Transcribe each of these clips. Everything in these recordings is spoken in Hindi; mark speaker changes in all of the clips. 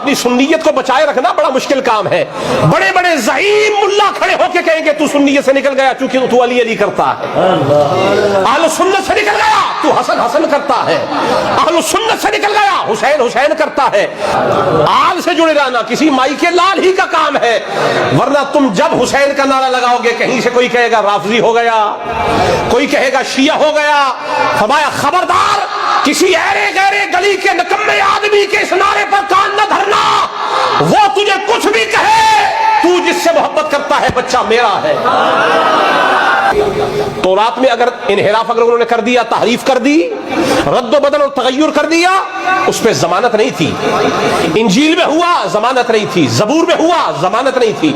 Speaker 1: अपनी सुन्नियत को बचाए रखना बड़ा मुश्किल काम है। बड़े बड़े ज़हीम मुल्ला खड़े होकर कहेंगे तू सुन्नियत से निकल गया क्योंकि तू अली अली करता है, अहले सुन्नत से निकल गया तू हसन हसन करता है, अहले सुन्नत से निकल गया हुसैन हुसैन करता है। आल से जुड़े रहना किसी माई के लाल ही का काम है, वरना तुम जब हुसैन का नारा लगाओगे कहीं से कोई कहेगा राफजी हो गया, कोई कहेगा शिया हो गया। फरमाया खबरदार किसी ऐरे गैरे गली के निकम्मे आदमी के इस नारे पर कान न धरना, वो तुझे कुछ भी कहे, तू जिससे मोहब्बत करता है बच्चा मेरा है। तो रात में अगर इनहिराफ अगर उन्होंने कर दिया, तहरीफ कर दी, रद्द बदल और तगय्युर कर दिया, उस पर जमानत नहीं थी। इंजील में हुआ जमानत नहीं थी, जबूर में हुआ जमानत नहीं थी,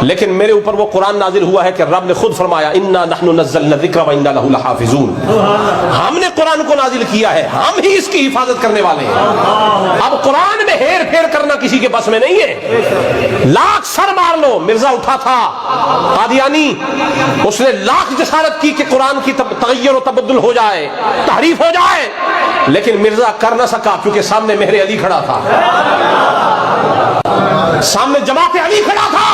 Speaker 1: लेकिन मेरे ऊपर वो कुरान नाजिल हुआ है कि रब ने खुद फरमाया इन्ना नहनु नज़्ज़लना ज़िक्र व इन्ना लहू लहाफ़िज़ून। हमने कुरान को नाजिल किया है, हम ही इसकी हिफाजत करने वाले हैं। अब कुरान में हेर फेर करना किसी के बस में नहीं है। लाख सर मार लो, मिर्जा उठा था कादियानी, उसने लाख जसारत की कि कुरान की तगय्युर और तबद्दुल हो जाए, तहरीफ हो जाए, लेकिन मिर्जा कर न सका क्योंकि सामने मेहरे अली खड़ा था, सामने जमाते अली खड़ा था।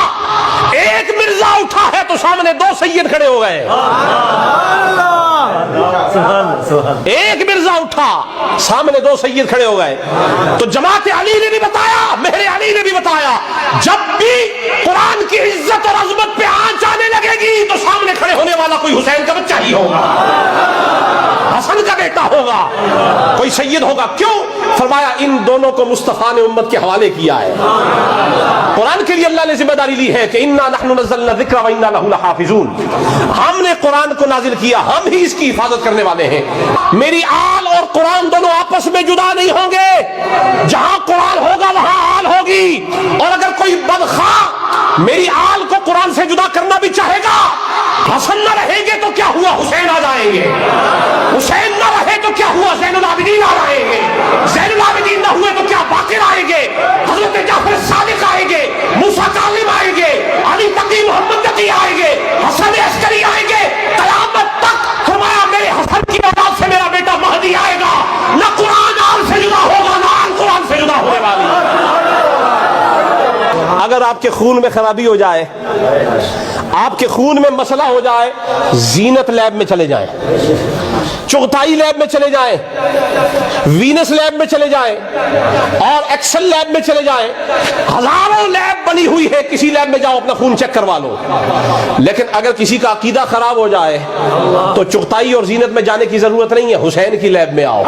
Speaker 1: एक मिर्जा उठा है तो सामने दो सैयद खड़े हो गए। एक मिर्जा उठा सामने दो सैयद खड़े हो गए। तो जमाते अली ने भी बताया, मेहरे अली ने भी बताया, जब भी कुरान की इज्जत और अजमत पे आंच आने लगेगी तो सामने खड़े होने वाला कोई हुसैन का बच्चा ही होगा, हसन का बेटा होगा, कोई सैयद होगा। क्यों? फरमाया इन दोनों को मुस्तफा ने उम्मत के हवाले किया है। कुरान के लिए अल्लाह ने जिम्मेदारी ली है कि इन्ना नहनु नज़्ज़लना ज़िक्र व इन्ना लहू लहाफ़िज़ून। हमने कुरान को नाजिल किया, हम ही इसकी हिफाजत करने वाले हैं। मेरी आल और कुरान दोनों आपस में जुदा नहीं होंगे, जहां कुरान होगा वहां आल होगी। और अगर कोई बदखा मेरी आल को कुरान से जुदा करना भी चाहेगा, हसन न रहेंगे तो क्या हुआ, हुसैन आ जाएंगे, हुसैन न रहे तो क्या हुआ, ज़ैनुल आबिदीन आ जाएंगे, ज़ैनुल आबिदीन न हुए तो क्या बाकिर आएंगे, हज़रत जाफर सादिक आएंगे, मूसा कालिम आएंगे, अली तकी मोहम्मद तकी आएंगे, हसन अस्करी आएंगे, क़यामत तक। फरमाया मेरे हसन की औलाद से मेरा बेटा महदी आएगा। न कुरान आल से जुदा होगा, न आल कुरान से जुदा होने वाली। अगर आपके खून में खराबी हो जाए, आपके खून में मसला हो जाए, जीनत लैब में चले जाएं, चुगताई लैब में चले जाएं, वीनस लैब में चले जाएं और एक्सेल लैब में चले जाएं। हजारों लैब बनी हुई है, किसी लैब में जाओ अपना खून चेक करवा लो। लेकिन अगर किसी का अकीदा खराब हो जाए तो चुगताई और जीनत में जाने की जरूरत नहीं है, हुसैन की लैब में आओ।